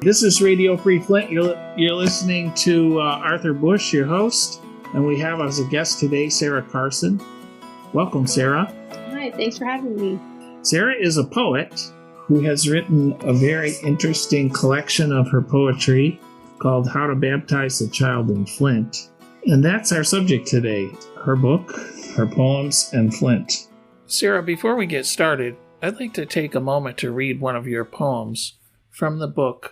This is Radio Free Flint. You're listening to Arthur Bush, your host, and we have as a guest today Sarah Carson. Welcome, Sarah. Hi, thanks for having me. Sarah is a poet who has written a very interesting collection of her poetry called How to Baptize a Child in Flint. And that's our subject today, her book, her poems, and Flint. Sarah, before we get started, I'd like to take a moment to read one of your poems from the book,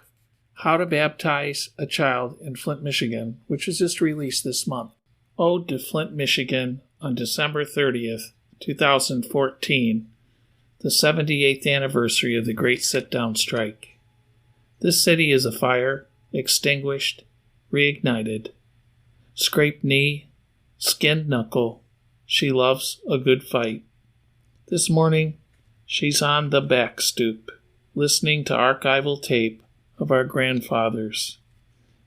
How to Baptize a Child in Flint, Michigan, which was just released this month. Ode to Flint, Michigan on December 30th, 2014, the 78th anniversary of the Great Sit-Down Strike. This city is afire, extinguished, reignited. Scraped knee, skinned knuckle, she loves a good fight. This morning, she's on the back stoop, listening to archival tape of our grandfathers.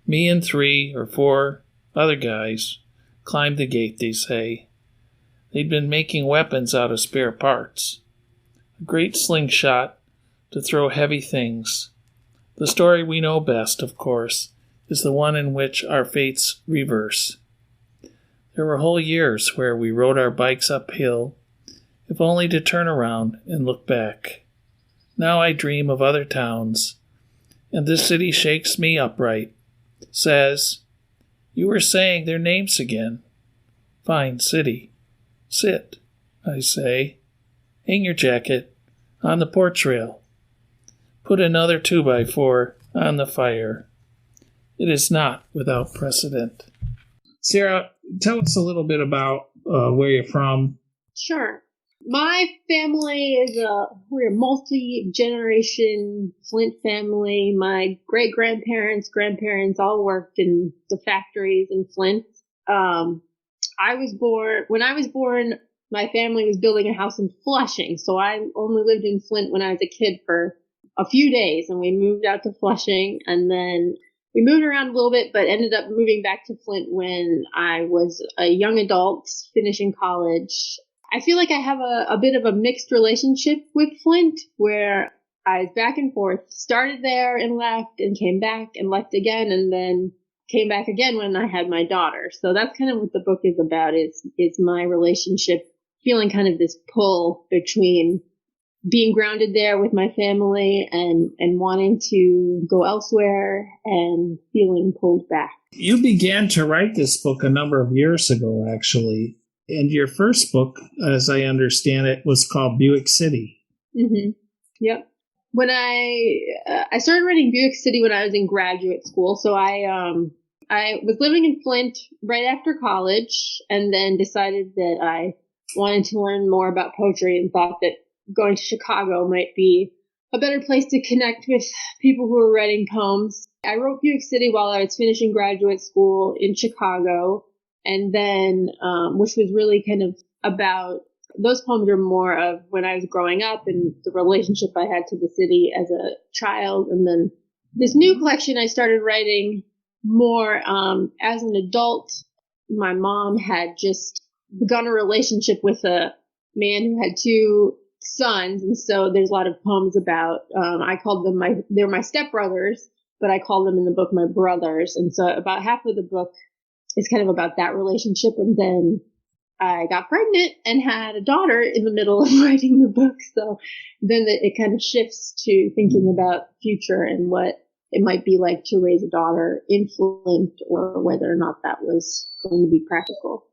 Me and 3 or 4 other guys climbed the gate, they say. They'd been making weapons out of spare parts. A great slingshot to throw heavy things. The story we know best, of course, is the one in which our fates reverse. There were whole years where we rode our bikes uphill, if only to turn around and look back. Now I dream of other towns, and this city shakes me upright, says, "You were saying their names again. Fine city. Sit," I say. "Hang your jacket on the portrayal. Put another 2x4 on the fire. It is not without precedent." Sarah, tell us a little bit about where you're from. Sure. My family we're a multi-generation Flint family. My great-grandparents, grandparents all worked in the factories in Flint. When I was born, my family was building a house in Flushing, so I only lived in Flint when I was a kid for a few days, and we moved out to Flushing, and then we moved around a little bit, but ended up moving back to Flint when I was a young adult finishing college. I feel like I have a bit of a mixed relationship with Flint, where I was back and forth, started there and left, and came back and left again, and then came back again when I had my daughter. So that's kind of what the book is about, is my relationship, feeling kind of this pull between being grounded there with my family and wanting to go elsewhere and feeling pulled back. You began to write this book a number of years ago, actually. And your first book, as I understand it, was called Buick City. Mm-hmm. Yep. When I started writing Buick City when I was in graduate school. So I was living in Flint right after college, and then decided that I wanted to learn more about poetry and thought that going to Chicago might be a better place to connect with people who were writing poems. I wrote Buick City while I was finishing graduate school in Chicago, and then, which was really kind of about, those poems are more of when I was growing up and the relationship I had to the city as a child. And then this new collection I started writing more as an adult. My mom had just begun a relationship with a man who had 2 sons, and so there's a lot of poems about, I called them they're my stepbrothers, but I called them in the book my brothers. And so about half of the book is kind of about that relationship. And then I got pregnant and had a daughter in the middle of writing the book. So then it kind of shifts to thinking about future and what it might be like to raise a daughter in Flint, or whether or not that was going to be practical.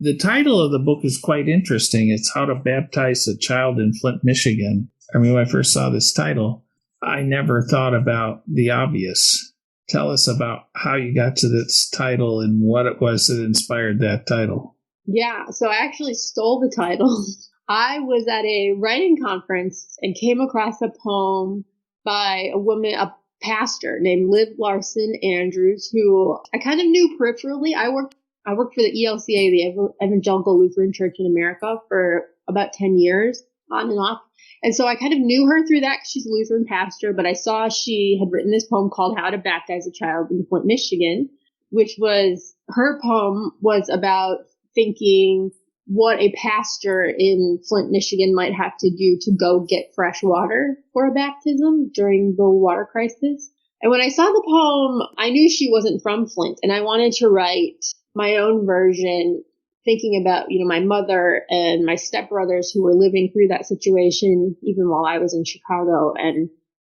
The title of the book is quite interesting. It's How to Baptize a Child in Flint, Michigan. I mean, when I first saw this title, I never thought about the obvious. Tell us about how you got to this title and what it was that inspired that title. Yeah, so I actually stole the title. I was at a writing conference and came across a poem by a pastor named Liv Larson Andrews, who I kind of knew peripherally. I worked for the ELCA, the Evangelical Lutheran Church in America, for about 10 years, on and off. And so I kind of knew her through that because she's a Lutheran pastor, but I saw she had written this poem called How to Baptize a Child in Flint, Michigan, which was, her poem was about thinking what a pastor in Flint, Michigan might have to do to go get fresh water for a baptism during the water crisis. And when I saw the poem, I knew she wasn't from Flint, and I wanted to write my own version, thinking about, my mother and my stepbrothers who were living through that situation, even while I was in Chicago, and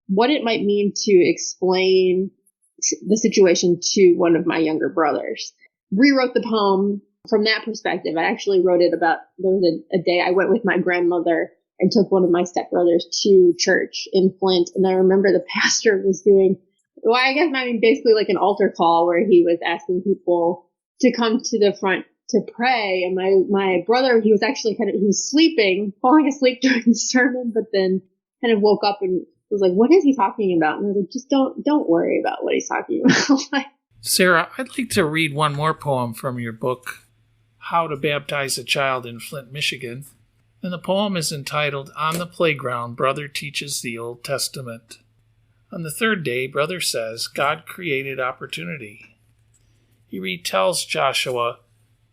what it might mean to explain the situation to one of my younger brothers. Rewrote the poem from that perspective. I actually wrote it there was a day I went with my grandmother and took one of my stepbrothers to church in Flint. And I remember the pastor was doing, basically like an altar call where he was asking people to come to the front to pray. And my brother, he was actually he was sleeping, falling asleep during the sermon, but then kind of woke up and was like, what is he talking about? And I was like, just don't worry about what he's talking about. Sarah, I'd like to read one more poem from your book, How to Baptize a Child in Flint, Michigan. And the poem is entitled, On the Playground, Brother Teaches the Old Testament. On the third day, Brother says, God created opportunity. He retells Joshua,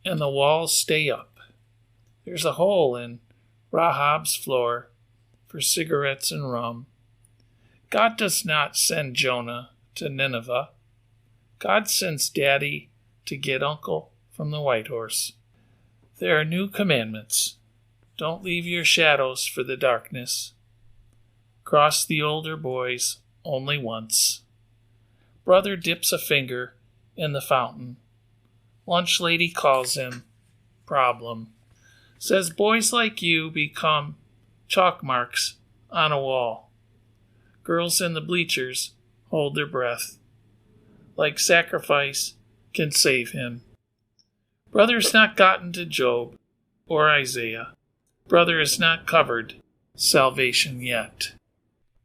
and the walls stay up. There's a hole in Rahab's floor for cigarettes and rum. God does not send Jonah to Nineveh. God sends Daddy to get Uncle from the White Horse. There are new commandments. Don't leave your shadows for the darkness. Cross the older boys only once. Brother dips a finger in the fountain. Lunch lady calls him problem. Says boys like you become chalk marks on a wall. Girls in the bleachers hold their breath. Like sacrifice can save him. Brother's not gotten to Job or Isaiah. Brother has not covered salvation yet.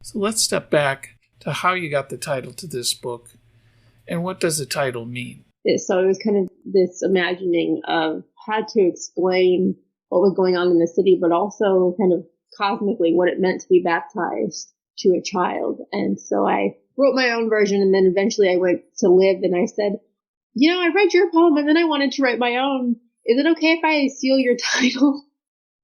So let's step back to how you got the title to this book, and what does the title mean? So it was kind of this imagining of how to explain what was going on in the city, but also kind of cosmically what it meant to be baptized to a child. And so I wrote my own version, and then eventually I went to Liv and I said, I read your poem and then I wanted to write my own. Is it okay if I steal your title?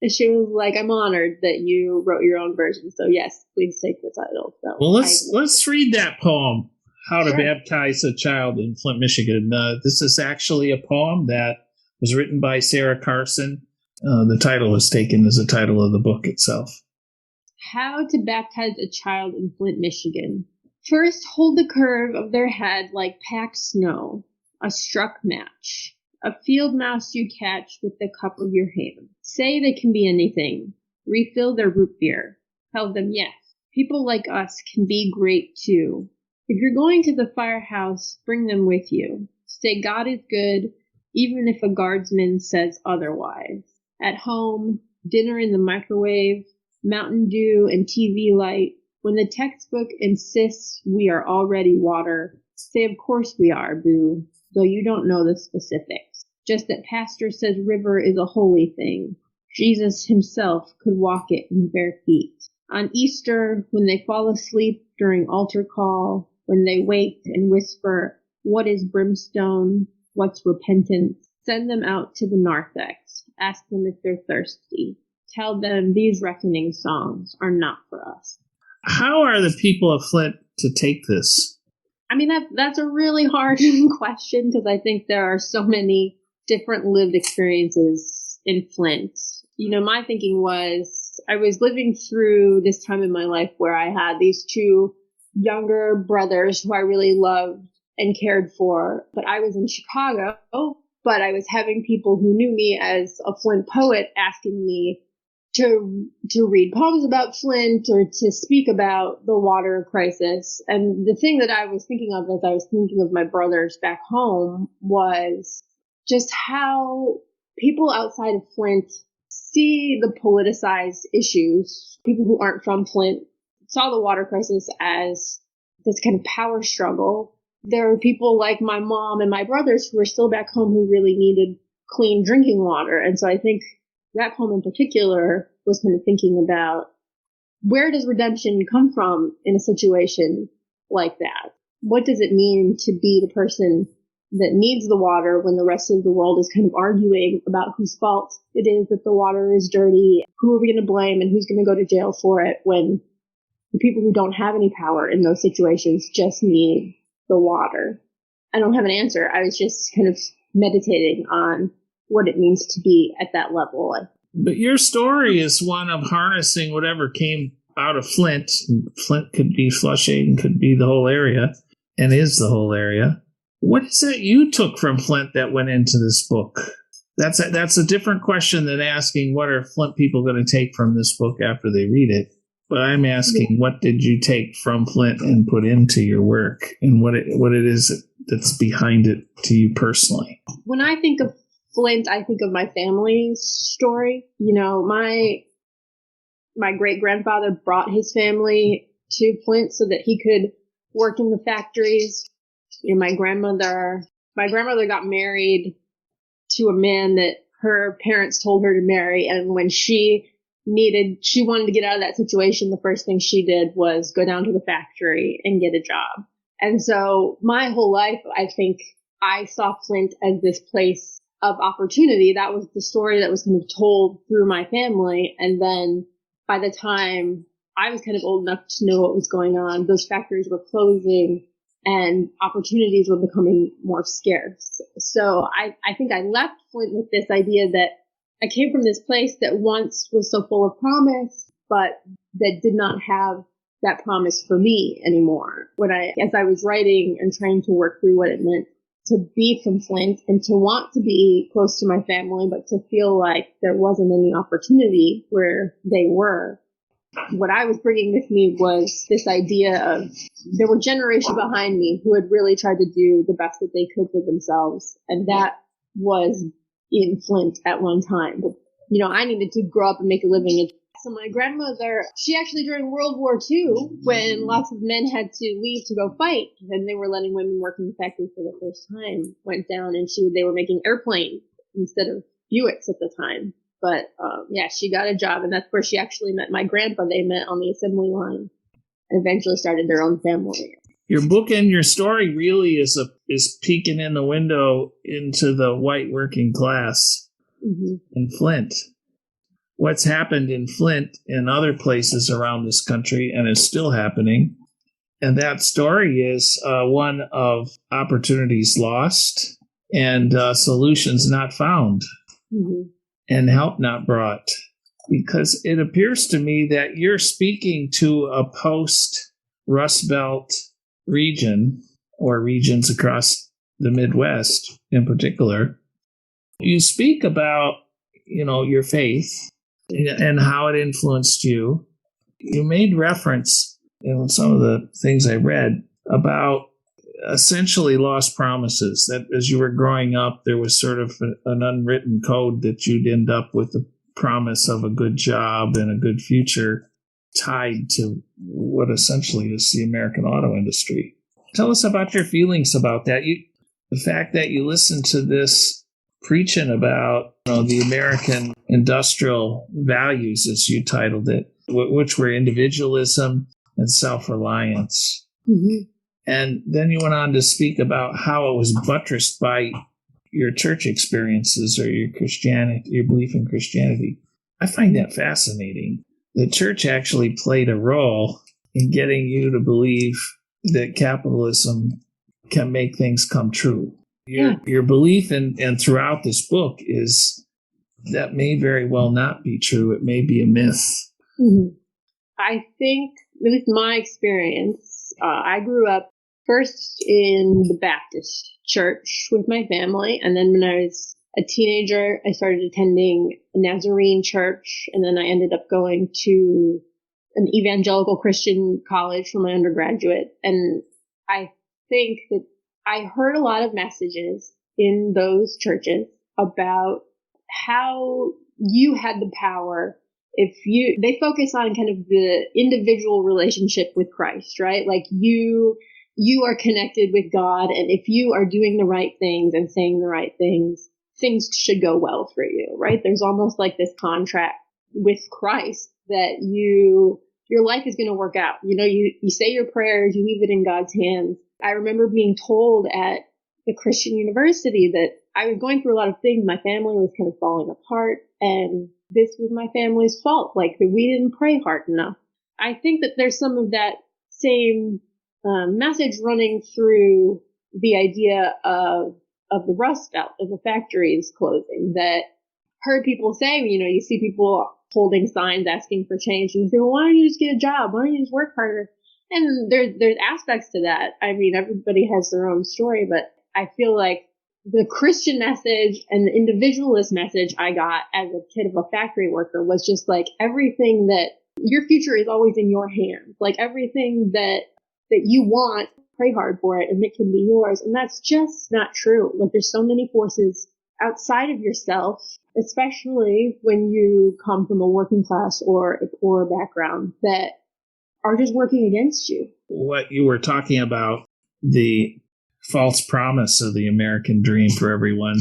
And she was like, I'm honored that you wrote your own version. So yes, please take the title. So well, let's read that poem, How to Baptize a Child in Flint, Michigan. This is actually a poem that was written by Sarah Carson. The title was taken as the title of the book itself. How to Baptize a Child in Flint, Michigan. First, hold the curve of their head like packed snow, a struck match, a field mouse you catch with the cup of your hand. Say they can be anything. Refill their root beer. Tell them yes. People like us can be great too. If you're going to the firehouse, bring them with you. Say God is good, even if a guardsman says otherwise. At home, dinner in the microwave, Mountain Dew and TV light. When the textbook insists we are already water, say of course we are, boo, though you don't know the specifics. Just that pastor says river is a holy thing. Jesus himself could walk it in bare feet. On Easter, when they fall asleep during altar call, when they wake and whisper, what is brimstone? What's repentance? Send them out to the narthex. Ask them if they're thirsty. Tell them these reckoning songs are not for us. How are the people of Flint to take this? I mean, that's a really hard question because I think there are so many different lived experiences in Flint. My thinking was I was living through this time in my life where I had these two younger brothers who I really loved and cared for, but I was in Chicago, but I was having people who knew me as a Flint poet asking me to read poems about Flint or to speak about the water crisis. And the thing that I was thinking of as I was thinking of my brothers back home was just how people outside of Flint see the politicized issues. People who aren't from Flint saw the water crisis as this kind of power struggle. There are people like my mom and my brothers who are still back home who really needed clean drinking water. And so I think that poem in particular was kind of thinking about where does redemption come from in a situation like that? What does it mean to be the person that needs the water when the rest of the world is kind of arguing about whose fault it is that the water is dirty? Who are we going to blame and who's going to go to jail for it when the people who don't have any power in those situations just need the water. I don't have an answer. I was just kind of meditating on what it means to be at that level. But your story is one of harnessing whatever came out of Flint. Flint could be Flushing, could be the whole area, and is the whole area. What is it you took from Flint that went into this book? That's a different question than asking what are Flint people going to take from this book after they read it. But I'm asking, what did you take from Flint and put into your work, and what it is that's behind it to you personally? When I think of Flint, I think of my family's story. You know, my great-grandfather brought his family to Flint so that he could work in the factories. You know, my grandmother got married to a man that her parents told her to marry, and when she wanted to get out of that situation, the first thing she did was go down to the factory and get a job. And so my whole life, I think I saw Flint as this place of opportunity. That was the story that was kind of told through my family. And then by the time I was kind of old enough to know what was going on, those factories were closing and opportunities were becoming more scarce. So I think I left Flint with this idea that I came from this place that once was so full of promise, but that did not have that promise for me anymore. As I was writing and trying to work through what it meant to be from Flint and to want to be close to my family, but to feel like there wasn't any opportunity where they were, what I was bringing with me was this idea of there were generations behind me who had really tried to do the best that they could for themselves. And that was in Flint at one time. But, you know, I needed to grow up and make a living. So my grandmother, she actually during World War II, when lots of men had to leave to go fight, and they were letting women work in the factory for the first time, went down and they were making airplanes instead of Buicks at the time. But she got a job, and that's where she actually met my grandpa. They met on the assembly line and eventually started their own family. Your book and your story really is peeking in the window into the white working class in Flint. What's happened in Flint and other places around this country and is still happening. And that story is one of opportunities lost and solutions not found and help not brought. Because it appears to me that you're speaking to a post-Rust Belt region or regions across the Midwest in particular. You speak about, you know, your faith and how it influenced you. You made reference in some of the things I read about essentially lost promises, that as you were growing up, there was sort of an unwritten code that you'd end up with the promise of a good job and a good future tied to what essentially is the American auto industry. Tell us about your feelings about that. The fact that you listened to this preaching about, you know, the American industrial values, as you titled it, which were individualism and self-reliance. And then you went on to speak about how it was buttressed by your church experiences or your Christianity, your belief in Christianity. I find that fascinating. The church actually played a role in getting you to believe that capitalism can make things come true. Your belief and throughout this book is that may very well not be true. It may be a myth. I think, at least my experience, I grew up first in the Baptist church with my family, and then when I was a teenager, I started attending a Nazarene church, and then I ended up going to an evangelical Christian college for my undergraduate. And I think that I heard a lot of messages in those churches about how you had the power they focus on kind of the individual relationship with Christ, right? Like you are connected with God, and if you are doing the right things and saying the right things should go well for you, right? There's almost like this contract with Christ that your life is going to work out. You know, you say your prayers, you leave it in God's hands. I remember being told at the Christian university that I was going through a lot of things. My family was kind of falling apart, and this was my family's fault. Like, that we didn't pray hard enough. I think that there's some of that same message running through the idea of the Rust Belt and the factories closing. That heard people say, you see people holding signs asking for change, and you say, well, why don't you just get a job? Why don't you just work harder? And there's aspects to that. I mean, everybody has their own story, but I feel like the Christian message and the individualist message I got as a kid of a factory worker was just like everything that your future is always in your hands. Like everything that you want, pray hard for it and it can be yours. And that's just not true. Like there's so many forces outside of yourself, especially when you come from a working class or a poor background, that are just working against you. What you were talking about, the false promise of the American dream for everyone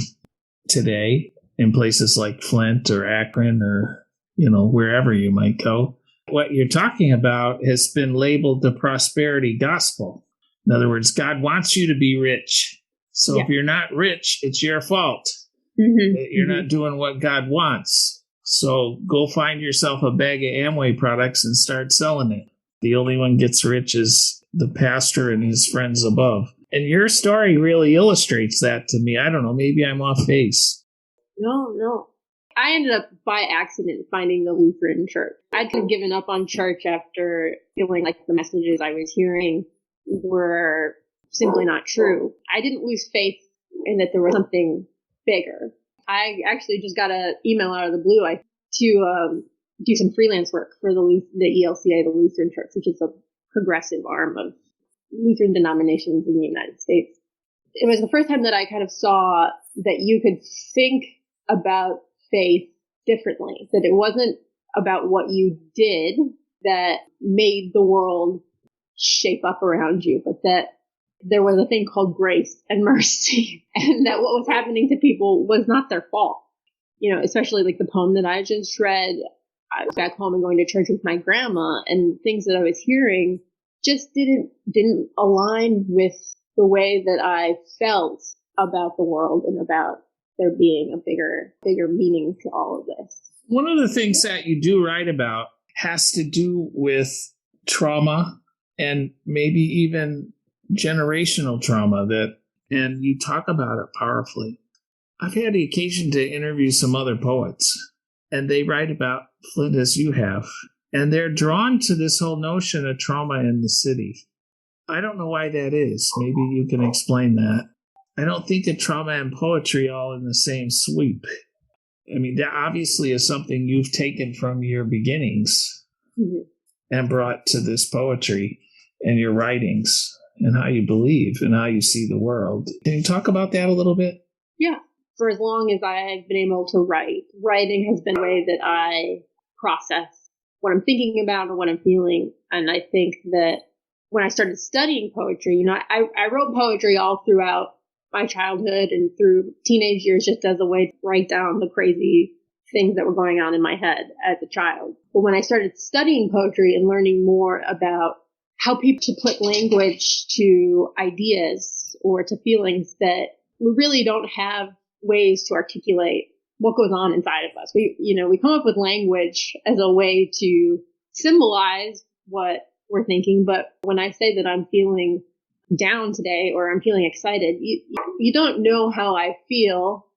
today in places like Flint or Akron or, wherever you might go. What you're talking about has been labeled the prosperity gospel. In other words, God wants you to be rich. So if you're not rich, it's your fault. You're not doing what God wants. So go find yourself a bag of Amway products and start selling it. The only one gets rich is the pastor and his friends above. And your story really illustrates that to me. I don't know, maybe I'm off base. No. I ended up by accident finding the Lutheran church. I'd kind of given up on church after feeling like the messages I was hearing were simply not true. I didn't lose faith in that there was something bigger. I actually just got an email out of the blue to do some freelance work for the ELCA, the Lutheran Church, which is a progressive arm of Lutheran denominations in the United States. It was the first time that I kind of saw that you could think about faith differently, that it wasn't about what you did that made the world shape up around you, but that there was a thing called grace and mercy, and that what was happening to people was not their fault. Especially like the poem that I just read. I was back home and going to church with my grandma, and things that I was hearing just didn't align with the way that I felt about the world and about there being a bigger meaning to all of this. One of the things that you do write about has to do with trauma and maybe even generational trauma, and you talk about it powerfully. I've had the occasion to interview some other poets, and they write about Flint as you have, and they're drawn to this whole notion of trauma in the city. I don't know why that is. Maybe you can explain that. I don't think of trauma and poetry all in the same sweep. I mean, that obviously is something you've taken from your beginnings and brought to this poetry and your writings and how you believe and how you see the world. Can you talk about that a little bit? Yeah. For as long as I've been able to write, writing has been a way that I process what I'm thinking about or what I'm feeling. And I think that when I started studying poetry, I wrote poetry all throughout my childhood and through teenage years just as a way to write down the crazy things that were going on in my head as a child. But when I started studying poetry and learning more about how people should put language to ideas or to feelings, that we really don't have ways to articulate what goes on inside of us. We come up with language as a way to symbolize what we're thinking. But when I say that I'm feeling down today or I'm feeling excited, you don't know how I feel.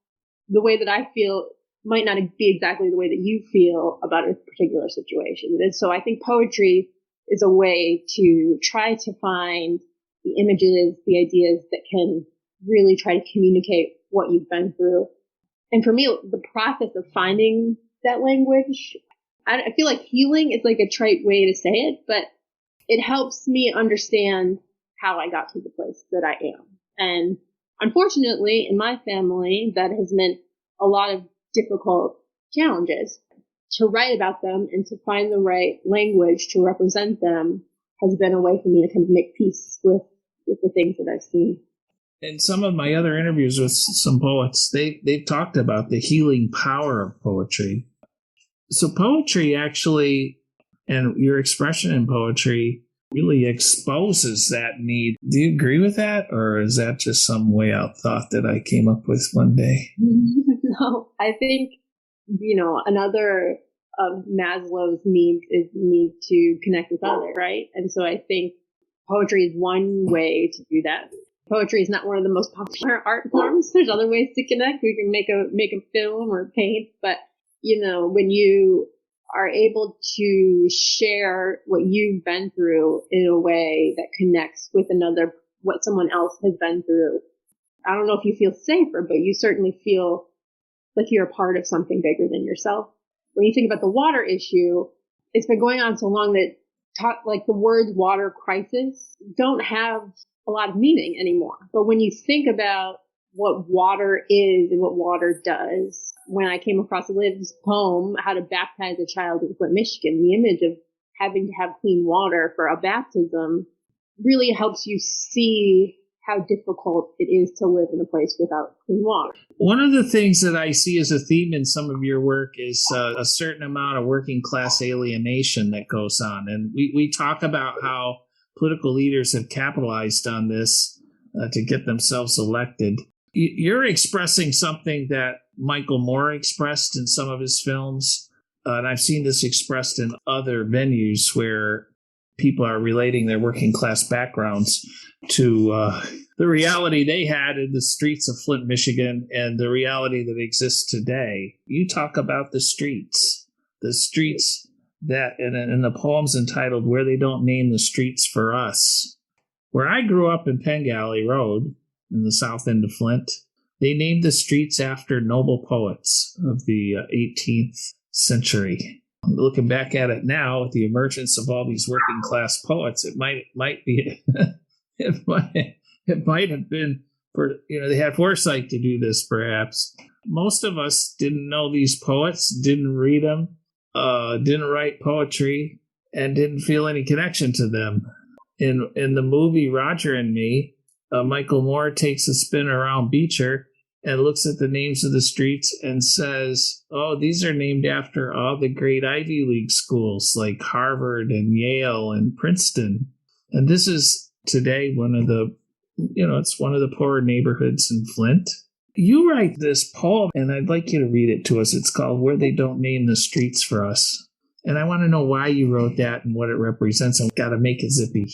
The way that I feel might not be exactly the way that you feel about a particular situation. And so I think poetry is a way to try to find the images, the ideas that can really try to communicate what you've been through. And for me, the process of finding that language, I feel like healing is like a trite way to say it, but it helps me understand how I got to the place that I am. And unfortunately, in my family, that has meant a lot of difficult challenges. To write about them and to find the right language to represent them has been a way for me to kind of make peace with the things that I've seen. In some of my other interviews with some poets, they've talked about the healing power of poetry. So poetry actually, and your expression in poetry, really exposes that need. Do you agree with that? Or is that just some way out thought that I came up with one day? No, I think, another of Maslow's needs is need to connect with others, right? And so I think poetry is one way to do that. Poetry is not one of the most popular art forms. There's other ways to connect. We can make a film or paint, but when you are able to share what you've been through in a way that connects with what someone else has been through, I don't know if you feel safer, but you certainly feel like you're a part of something bigger than yourself. When you think about the water issue, it's been going on so long that the words water crisis don't have a lot of meaning anymore. But when you think about what water is and what water does, when I came across Liv's poem, How to Baptize a Child in Flint, Michigan, the image of having to have clean water for a baptism really helps you see how difficult it is to live in a place without clean water. One of the things that I see as a theme in some of your work is a certain amount of working class alienation that goes on. And we talk about how political leaders have capitalized on this to get themselves elected. You're expressing something that Michael Moore expressed in some of his films. And I've seen this expressed in other venues where people are relating their working class backgrounds to the reality they had in the streets of Flint, Michigan, and the reality that exists today. You talk about the streets that, in the poem's entitled Where They Don't Name the Streets for Us. Where I grew up in Penn Galley Road in the south end of Flint, they named the streets after noble poets of the 18th century. Looking back at it now, with the emergence of all these working class poets, it might be it might have been they had foresight to do this. Perhaps most of us didn't know these poets, didn't read them, didn't write poetry, and didn't feel any connection to them. In the movie Roger and Me, Michael Moore takes a spin around Beecher and looks at the names of the streets and says, oh, these are named after all the great Ivy League schools like Harvard and Yale and Princeton. And this is today it's one of the poorer neighborhoods in Flint. You write this poem, and I'd like you to read it to us. It's called Where They Don't Name the Streets for Us. And I want to know why you wrote that and what it represents. I've got to make it zippy.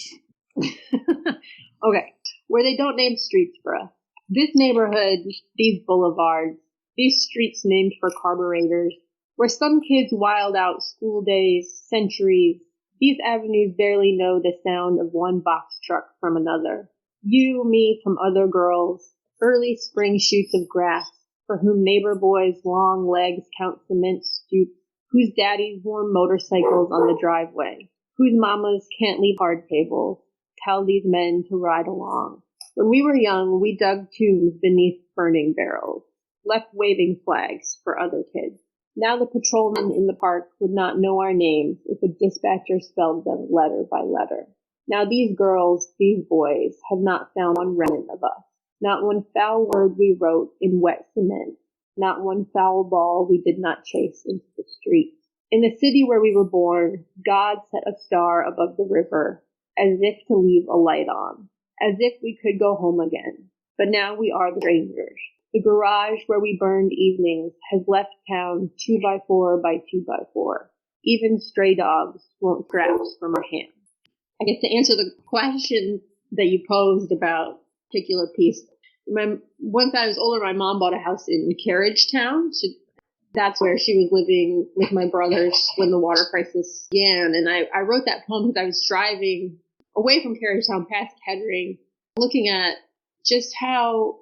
Okay. Where they don't name streets for us. This neighborhood, these boulevards, these streets named for carburetors, where some kids wild out school days, centuries, these avenues barely know the sound of one box truck from another. You, me, from other girls, early spring shoots of grass, for whom neighbor boys' long legs count cement stoops, whose daddies warm motorcycles on the driveway, whose mamas can't leave hard tables, tell these men to ride along. When we were young, we dug tombs beneath burning barrels, left waving flags for other kids. Now the patrolman in the park would not know our names if a dispatcher spelled them letter by letter. Now these girls, these boys, have not found one remnant of us. Not one foul word we wrote in wet cement. Not one foul ball we did not chase into the street. In the city where we were born, God set a star above the river, as if to leave a light on. As if we could go home again. But now we are the strangers. The garage where we burned evenings has left town 2x4 by 2x4. Even stray dogs won't scraps from our hands. I guess to answer the question that you posed about a particular piece, once I was older, my mom bought a house in Carriagetown. That's where she was living with my brothers when the water crisis began. And I wrote that poem because I was driving away from Carriagetown past Kettering, looking at just how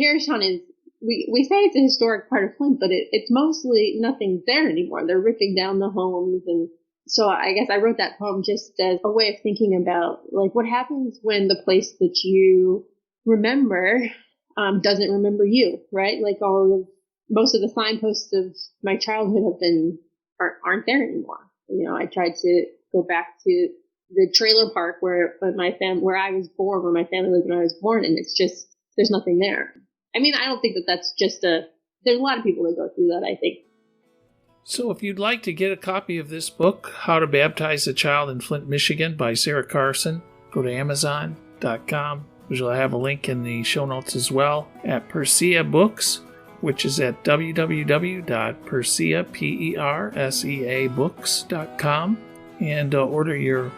Carriagetown is, we say it's a historic part of Flint, but it's mostly nothing's there anymore. They're ripping down the homes. And so I guess I wrote that poem just as a way of thinking about what happens when the place that you remember doesn't remember you, right? Most of the signposts of my childhood aren't there anymore. I tried to go back to the trailer park where I was born, where my family lived when I was born, and it's just, there's nothing there. I mean, I don't think that's just there's a lot of people that go through that, I think. So if you'd like to get a copy of this book, How to Baptize a Child in Flint, Michigan by Sarah Carson, go to Amazon.com, which will have a link in the show notes as well, at Persea Books, which is at www.perseabooks.com, and order your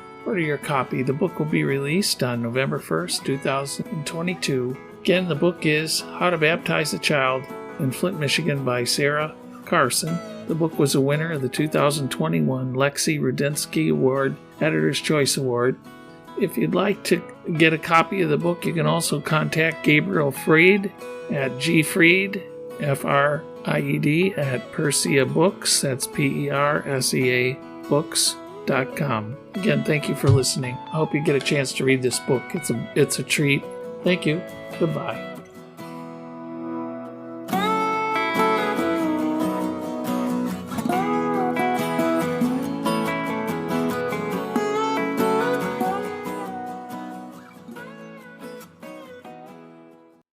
copy. The book will be released on November 1st, 2022. Again, the book is How to Baptize a Child in Flint, Michigan by Sarah Carson. The book was a winner of the 2021 Lexi Rudinsky Award, Editor's Choice Award. If you'd like to get a copy of the book, you can also contact Gabriel Fried at gfried, F-R-I-E-D, at Persea Books, that's P-E-R-S-E-A books.com. Again, thank you for listening. I hope you get a chance to read this book. It's a treat. Thank you. Goodbye.